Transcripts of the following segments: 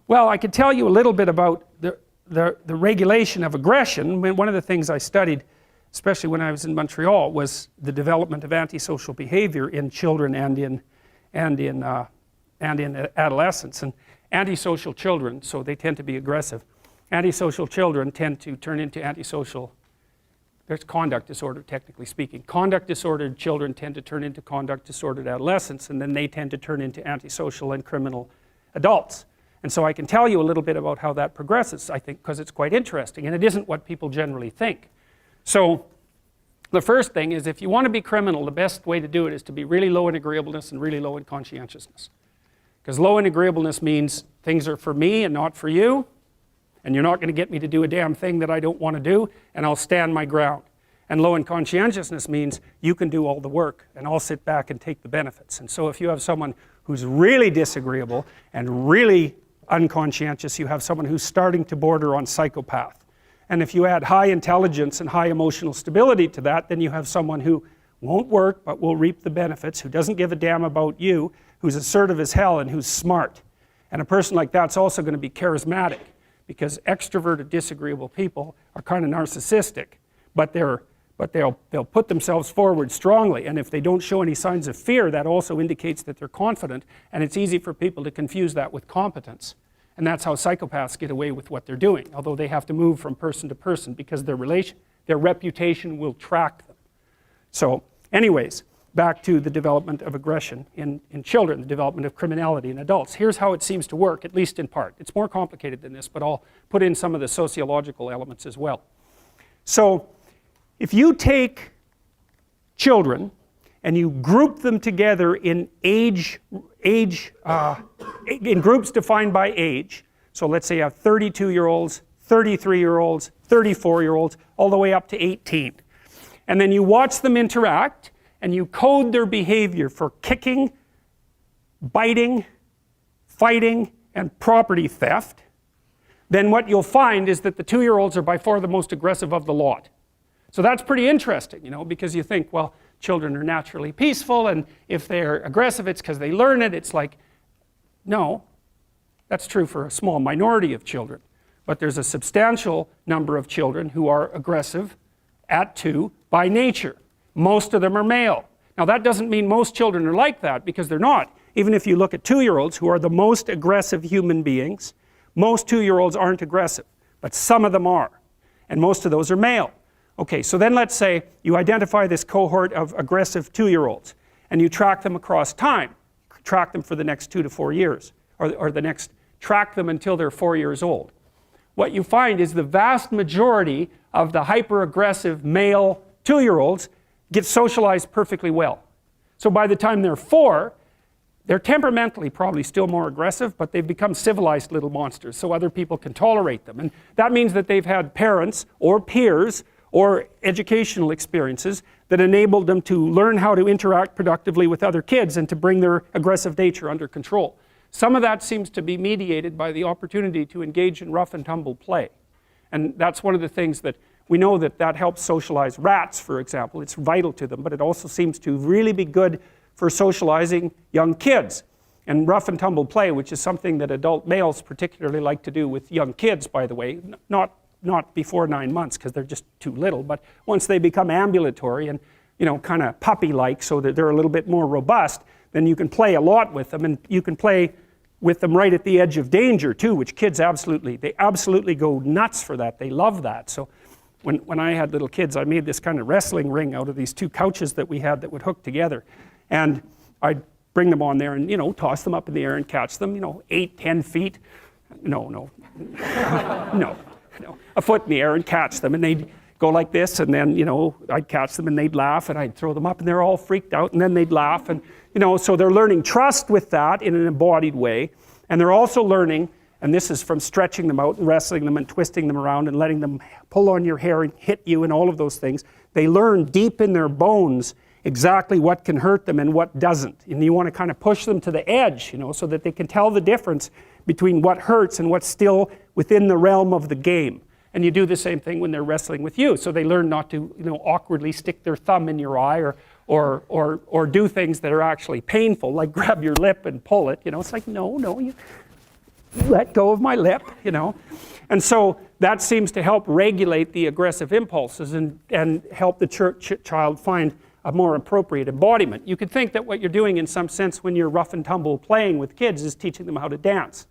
Well, I could tell you a little bit about the regulation of aggression. One of the things I studied, especially when I was in Montreal, was the development of antisocial behavior in children and in adolescence. And antisocial children, so they tend to be aggressive. Antisocial children tend to turn into antisocial. There's conduct disorder, technically speaking. Conduct disordered children tend to turn into conduct disordered adolescents, and then they tend to turn into antisocial and criminal adults. And so I can tell you a little bit about how that progresses, I think, because it's quite interesting, and it isn't what people generally think. So the first thing is, if you want to be criminal, the best way to do it is to be really low in agreeableness and really low in conscientiousness. Because low in agreeableness means things are for me and not for you, and you're not going to get me to do a damn thing that I don't want to do, and I'll stand my ground. And low in conscientiousness means you can do all the work, and I'll sit back and take the benefits. And so if you have someone who's really disagreeable and really unconscientious, you have someone who's starting to border on psychopath. And if you add high intelligence and high emotional stability to that, then you have someone who won't work but will reap the benefits, who doesn't give a damn about you, who's assertive as hell, and who's smart. And a person like that's also going to be charismatic, because extroverted, disagreeable people are kind of narcissistic, but they'll put themselves forward strongly, and if they don't show any signs of fear, that also indicates that they're confident, and it's easy for people to confuse that with competence. And that's how psychopaths get away with what they're doing, although they have to move from person to person because their reputation will track them. So anyways, back to the development of aggression in children, the development of criminality in adults. Here's how it seems to work, at least in part. It's more complicated than this, but I'll put in some of the sociological elements as well. So if you take children and you group them together in in groups defined by age, so let's say you have 32-year-olds, 33-year-olds, 34-year-olds, all the way up to 18. And then you watch them interact, and you code their behavior for kicking, biting, fighting, and property theft, then what you'll find is that the 2-year-olds are by far the most aggressive of the lot. So that's pretty interesting, you know, because you think, well, children are naturally peaceful, and if they're aggressive, it's because they learn it. It's like, no, that's true for a small minority of children. But there's a substantial number of children who are aggressive at 2 by nature. Most of them are male. Now that doesn't mean most children are like that, because they're not. Even if you look at 2-year-olds, who are the most aggressive human beings, most 2-year-olds aren't aggressive, but some of them are. And most of those are male. Okay, so then let's say you identify this cohort of aggressive 2-year-olds, and you track them across time. Track them for the next 2 to 4 years, or track them until they're 4 years old. What you find is the vast majority of the hyper-aggressive male 2-year-olds get socialized perfectly well. So by the time they're 4, they're temperamentally probably still more aggressive, but they've become civilized little monsters, so other people can tolerate them. And that means that they've had parents or peers or educational experiences that enabled them to learn how to interact productively with other kids and to bring their aggressive nature under control. Some of that seems to be mediated by the opportunity to engage in rough and tumble play. And that's one of the things that we know that helps socialize rats, for example. It's vital to them, but it also seems to really be good for socializing young kids. And rough and tumble play, which is something that adult males particularly like to do with young kids, by the way, not before 9 months because they're just too little, but once they become ambulatory and, you know, kind of puppy-like so that they're a little bit more robust, then you can play a lot with them, and you can play with them right at the edge of danger too, which kids absolutely go nuts for that. They love that. So when I had little kids, I made this kind of wrestling ring out of these 2 couches that we had that would hook together, and I'd bring them on there and, you know, toss them up in the air and catch them, you know, 8-10 feet. No, a foot in the air and catch them, and they'd go like this, and then, you know, I'd catch them and they'd laugh, and I'd throw them up and they're all freaked out, and then they'd laugh, and, you know, so they're learning trust with that in an embodied way, and they're also learning, and this is from stretching them out and wrestling them and twisting them around and letting them pull on your hair and hit you and all of those things. They learn deep in their bones exactly what can hurt them and what doesn't, and you want to kind of push them to the edge, you know, so that they can tell the difference between what hurts and what's still within the realm of the game. And you do the same thing when they're wrestling with you, so they learn not to, you know, awkwardly stick their thumb in your eye or do things that are actually painful, like grab your lip and pull it. You know, it's like, no, you let go of my lip, you know. And so that seems to help regulate the aggressive impulses and help the child find a more appropriate embodiment. You could think that what you're doing in some sense when you're rough and tumble playing with kids is teaching them how to dance,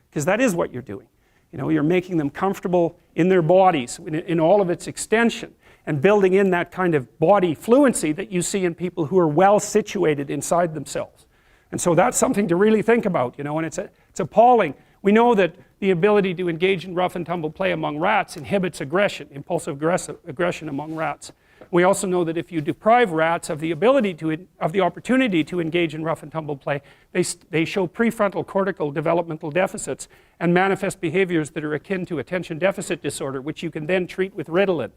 because that is what you're doing. You know, you're making them comfortable in their bodies in all of its extension, and building in that kind of body fluency that you see in people who are well situated inside themselves. And so that's something to really think about, you know, and it's appalling. We know that the ability to engage in rough and tumble play among rats inhibits aggression, impulsive aggression among rats. We also know that if you deprive rats of the opportunity to engage in rough and tumble play, they show prefrontal cortical developmental deficits and manifest behaviors that are akin to attention deficit disorder, which you can then treat with Ritalin.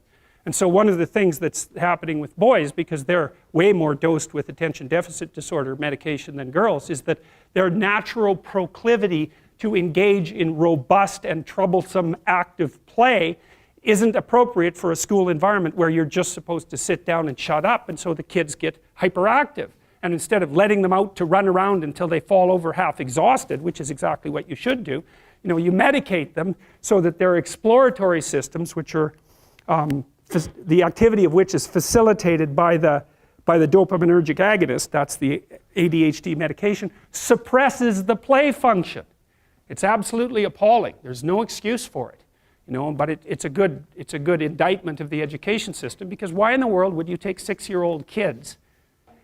And so one of the things that's happening with boys, because they're way more dosed with attention deficit disorder medication than girls, is that their natural proclivity to engage in robust and troublesome active play isn't appropriate for a school environment where you're just supposed to sit down and shut up, and so the kids get hyperactive. And instead of letting them out to run around until they fall over half exhausted, which is exactly what you should do, you know, you medicate them so that their exploratory systems, which are the activity of which is facilitated by the dopaminergic agonist, that's the ADHD medication, suppresses the play function. It's absolutely appalling. There's no excuse for it. You know, but it's a good indictment of the education system, because why in the world would you take 6-year-old kids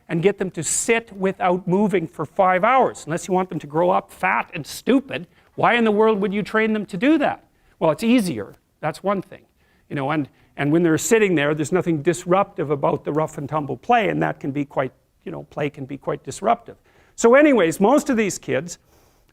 and get them to sit without moving for 5 hours? Unless you want them to grow up fat and stupid, why in the world would you train them to do that? Well, it's easier. That's one thing. You know, and when they're sitting there, there's nothing disruptive about the rough and tumble play, and that can be quite, you know, play can be quite disruptive. So anyways, most of these kids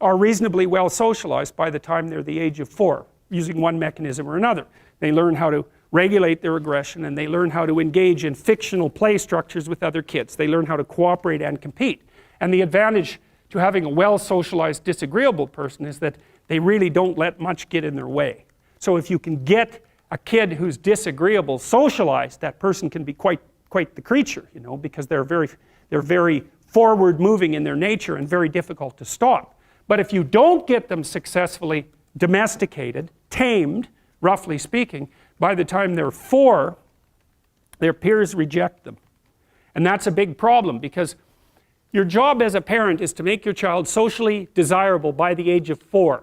are reasonably well socialized by the time they're the age of 4. Using one mechanism or another. They learn how to regulate their aggression, and they learn how to engage in fictional play structures with other kids. They learn how to cooperate and compete. And the advantage to having a well-socialized disagreeable person is that they really don't let much get in their way. So if you can get a kid who's disagreeable socialized, that person can be quite the creature, you know, because they're very forward moving in their nature and very difficult to stop. But if you don't get them successfully domesticated, tamed, roughly speaking, by the time they're 4, their peers reject them. And that's a big problem, because your job as a parent is to make your child socially desirable by the age of 4.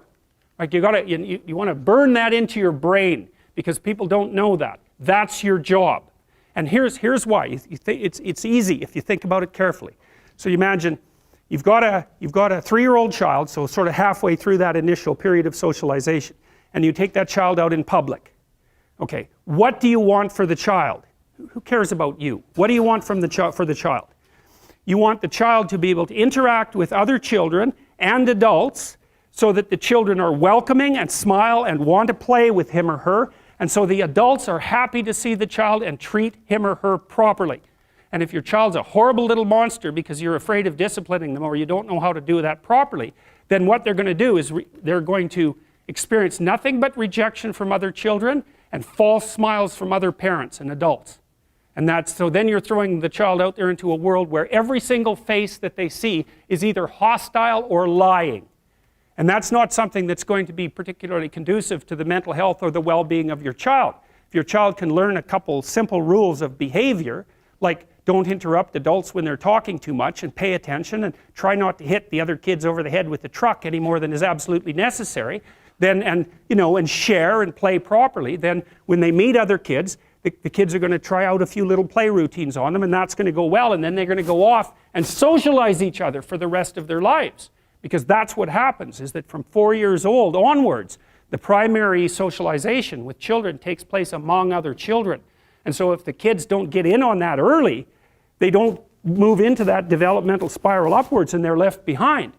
Like you want to burn that into your brain, because people don't know that. That's your job. And here's why. It's easy if you think about it carefully. So you imagine you've got a 3-year-old child, so sort of halfway through that initial period of socialization, and you take that child out in public. Okay, what do you want for the child? Who cares about you? What do you want for the child? You want the child to be able to interact with other children and adults so that the children are welcoming and smile and want to play with him or her, and so the adults are happy to see the child and treat him or her properly. And if your child's a horrible little monster because you're afraid of disciplining them, or you don't know how to do that properly, then what they're going to do is they're going to experience nothing but rejection from other children and false smiles from other parents and adults. And so then you're throwing the child out there into a world where every single face that they see is either hostile or lying. And that's not something that's going to be particularly conducive to the mental health or the well-being of your child. If your child can learn a couple simple rules of behavior, like don't interrupt adults when they're talking too much, and pay attention, and try not to hit the other kids over the head with the truck any more than is absolutely necessary, then, and share and play properly, then when they meet other kids, the kids are going to try out a few little play routines on them, and that's going to go well, and then they're going to go off and socialize each other for the rest of their lives. Because that's what happens, is that from 4 years old onwards, the primary socialization with children takes place among other children. And so if the kids don't get in on that early, they don't move into that developmental spiral upwards, and they're left behind.